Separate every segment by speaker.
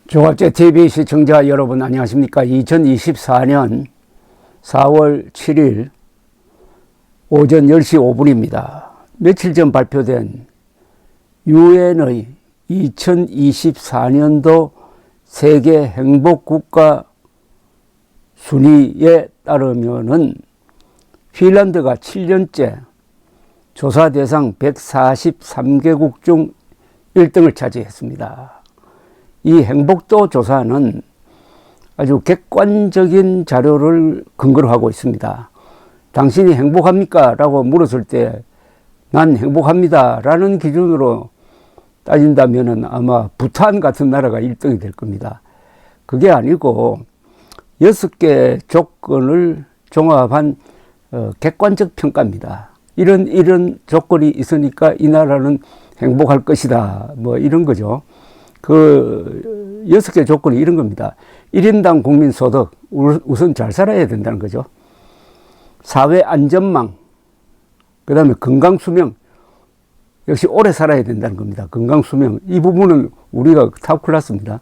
Speaker 1: 종합제 TV 시청자 여러분 안녕하십니까? 2024년 4월 7일 오전 10시 5분입니다. 며칠 전 발표된 유엔의 2024년도 세계 행복국가 순위에 따르면은 핀란드가 7년째 조사 대상 143개국 중 1등을 차지했습니다. 이 행복도 조사는 아주 객관적인 자료를 근거로 하고 있습니다. 당신이 행복합니까? 라고 물었을 때 난 행복합니다 라는 기준으로 따진다면 아마 부탄 같은 나라가 1등이 될 겁니다. 그게 아니고 6개 조건을 종합한 객관적 평가입니다. 이런 조건이 있으니까 이 나라는 행복할 것이다. 뭐 이런 거죠. 그 6개 조건이 이런 겁니다. 1인당 국민 소득, 우선 잘 살아야 된다는 거죠. 사회 안전망, 그 다음에 건강수명, 역시 오래 살아야 된다는 겁니다. 건강수명, 이 부분은 우리가 탑 클래스입니다.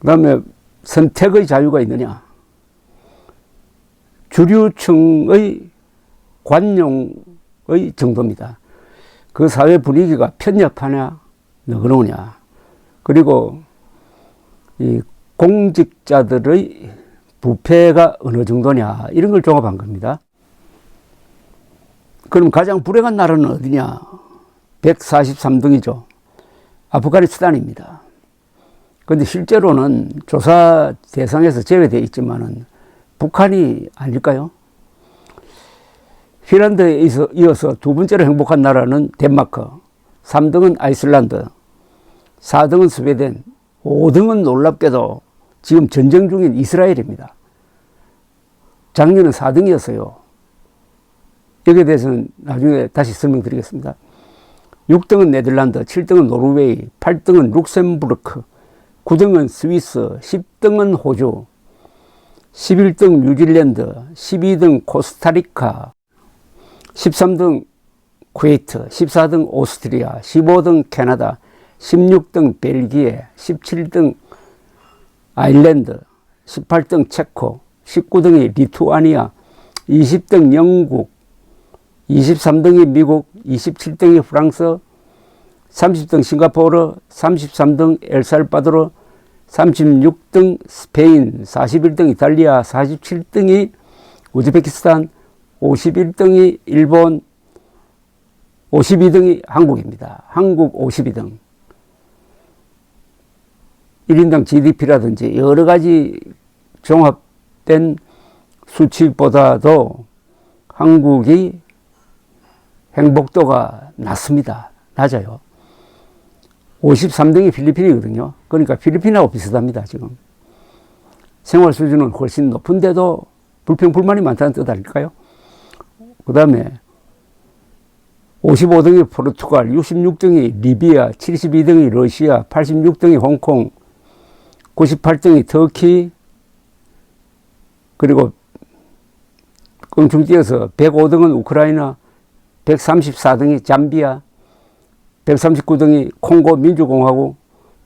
Speaker 1: 그 다음에 선택의 자유가 있느냐, 주류층의 관용의 정도입니다. 그 사회 분위기가 편협하냐, 너그러우냐, 그리고 이 공직자들의 부패가 어느 정도냐, 이런 걸 종합한 겁니다. 그럼 가장 불행한 나라는 어디냐? 143등이죠. 아프가니스탄입니다. 그런데 실제로는 조사 대상에서 제외되어 있지만은 북한이 아닐까요? 핀란드에 이어서 두 번째로 행복한 나라는 덴마크, 3등은 아이슬란드, 4등은 스웨덴, 5등은 놀랍게도 지금 전쟁 중인 이스라엘입니다. 작년은 4등이었어요. 여기에 대해서는 나중에 다시 설명드리겠습니다. 6등은 네덜란드, 7등은 노르웨이, 8등은 룩셈부르크, 9등은 스위스, 10등은 호주, 11등 뉴질랜드, 12등 코스타리카, 13등 쿠웨이트, 14등 오스트리아, 15등 캐나다, 16등 벨기에, 17등 아일랜드, 18등 체코, 19등이 리투아니아, 20등 영국, 23등이 미국, 27등이 프랑스, 30등 싱가포르, 33등 엘살바도르, 36등 스페인, 41등 이탈리아, 47등이 우즈베키스탄, 51등이 일본, 52등이 한국입니다. 한국 52등. 1인당 GDP라든지 여러 가지 종합된 수치보다도 한국이 행복도가 낮습니다. 낮아요. 53등이 필리핀이거든요. 그러니까 필리핀하고 비슷합니다. 지금 생활 수준은 훨씬 높은데도 불평불만이 많다는 뜻 아닐까요? 그 다음에 55등이 포르투갈, 66등이 리비아, 72등이 러시아, 86등이 홍콩, 98등이 터키, 그리고 껑충 뛰어서 105등은 우크라이나, 134등이 잠비아, 139등이 콩고 민주공화국,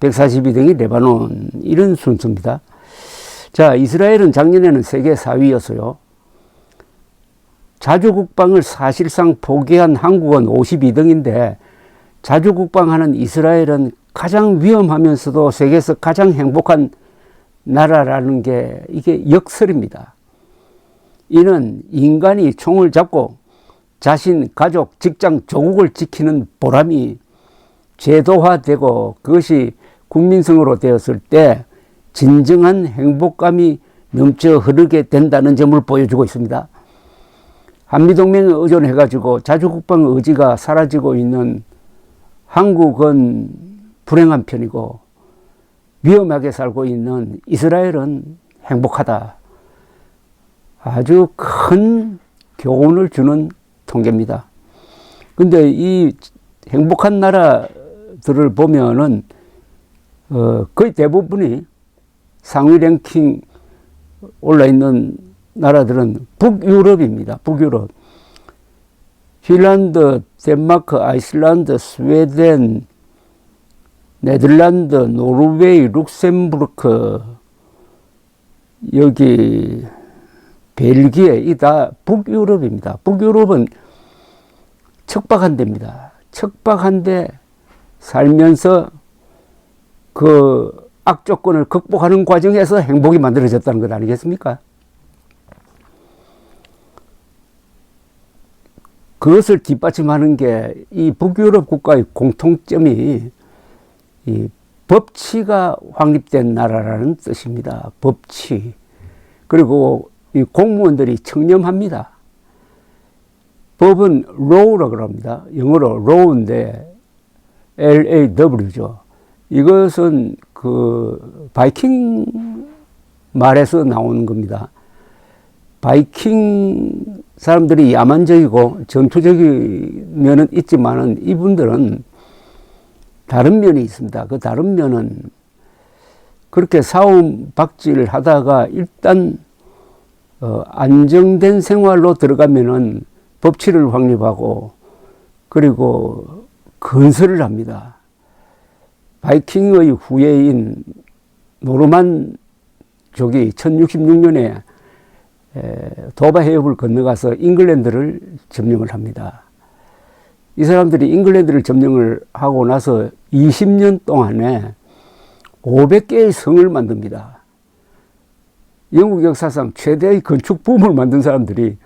Speaker 1: 142등이 레바논, 이런 순서입니다. 자, 이스라엘은 작년에는 세계 4위였어요. 자주국방을 사실상 포기한 한국은 52등인데 자주국방하는 이스라엘은 가장 위험하면서도 세계에서 가장 행복한 나라라는 게 이게 역설입니다. 이는 인간이 총을 잡고 자신, 가족, 직장, 조국을 지키는 보람이 제도화되고 그것이 국민성으로 되었을 때 진정한 행복감이 넘쳐 흐르게 된다는 점을 보여주고 있습니다. 한미동맹에 의존해가지고 자주국방 의지가 사라지고 있는 한국은 불행한 편이고 위험하게 살고 있는 이스라엘은 행복하다. 아주 큰 교훈을 주는 통계입니다. 근데 이 행복한 나라들을 보면은 거의 대부분이 상위 랭킹 올라 있는 나라들은 북유럽입니다. 북유럽. 핀란드, 덴마크, 아이슬란드, 스웨덴, 네덜란드, 노르웨이, 룩셈부르크, 여기 벨기에, 이 다 북유럽입니다. 북유럽은 척박한 데입니다. 척박한 데 살면서 그 악조건을 극복하는 과정에서 행복이 만들어졌다는 것 아니겠습니까? 그것을 뒷받침하는 게 이 북유럽 국가의 공통점이 이 법치가 확립된 나라라는 뜻입니다. 법치. 그리고 이 공무원들이 청렴합니다. 법은 law라고 합니다. 영어로 law인데 LAW죠. 이것은 그 바이킹 말에서 나오는 겁니다. 바이킹 사람들이 야만적이고 전투적인 면은 있지만은 이분들은 다른 면이 있습니다. 그 다른 면은 그렇게 싸움 박질을 하다가 일단 안정된 생활로 들어가면은 법치를 확립하고 그리고 건설을 합니다. 바이킹의 후예인 노르만족이 1066년에 도바 해협을 건너가서 잉글랜드를 점령을 합니다. 이 사람들이 잉글랜드를 점령을 하고 나서 20년 동안에 500개의 성을 만듭니다. 영국 역사상 최대의 건축 붐을 만든 사람들이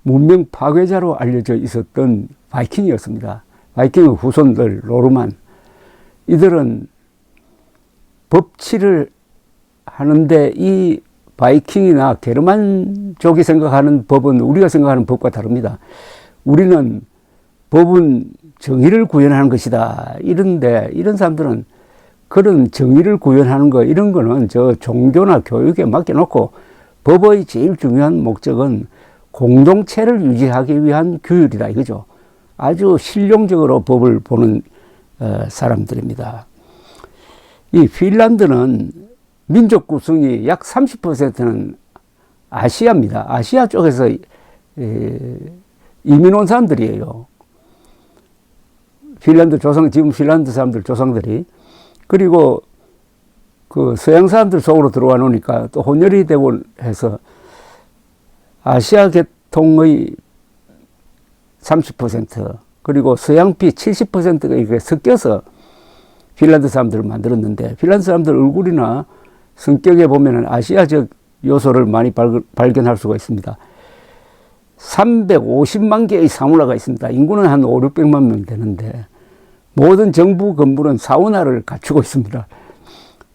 Speaker 1: 문명 파괴자로 알려져 있었던 바이킹이었습니다. 바이킹의 후손들 노르만, 이들은 법치를 하는데 이 바이킹이나 게르만족이 생각하는 법은 우리가 생각하는 법과 다릅니다. 우리는 법은 정의를 구현하는 것이다. 이런데 이런 사람들은 그런 정의를 구현하는 거 이런 거는 저 종교나 교육에 맡겨놓고 법의 제일 중요한 목적은 공동체를 유지하기 위한 규율이다 이거죠. 아주 실용적으로 법을 보는 사람들입니다. 이 핀란드는 민족 구성이 약 30%는 아시아입니다. 아시아 쪽에서 이민 온 사람들이에요. 핀란드 조상, 지금 핀란드 사람들 조상들이. 그리고 그 서양 사람들 속으로 들어와 놓으니까 또 혼혈이 되고 해서 아시아 계통의 30% 그리고 서양피 70%가 이렇게 섞여서 핀란드 사람들을 만들었는데 핀란드 사람들 얼굴이나 성격에 보면은 아시아적 요소를 많이 발견할 수가 있습니다. 350만 개의 사우나가 있습니다. 인구는 한 5, 600만 명 되는데 모든 정부 건물은 사우나를 갖추고 있습니다.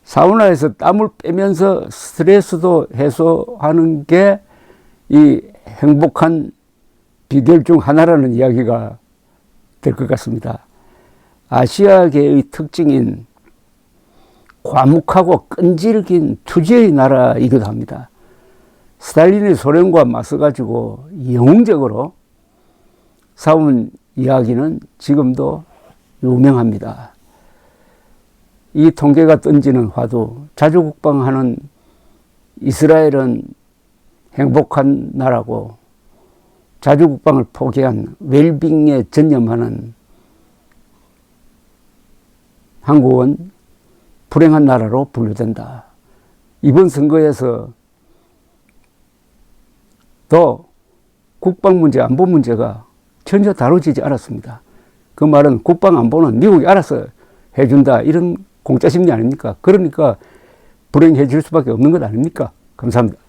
Speaker 1: 사우나에서 땀을 빼면서 스트레스도 해소하는 게 이 행복한 비결 중 하나라는 이야기가 될 것 같습니다. 아시아계의 특징인 과묵하고 끈질긴 투지의 나라이기도 합니다. 스탈린이 소련과 맞서가지고 영웅적으로 싸운 이야기는 지금도 유명합니다. 이 통계가 던지는 화두, 자주국방하는 이스라엘은 행복한 나라고 자주국방을 포기한 웰빙에 전념하는 한국은 불행한 나라로 분류된다. 이번 선거에서 또 국방 문제, 안보 문제가 전혀 다뤄지지 않았습니다. 그 말은 국방 안보는 미국이 알아서 해준다. 이런 공짜 심리 아닙니까? 그러니까 불행해질 수밖에 없는 것 아닙니까? 감사합니다.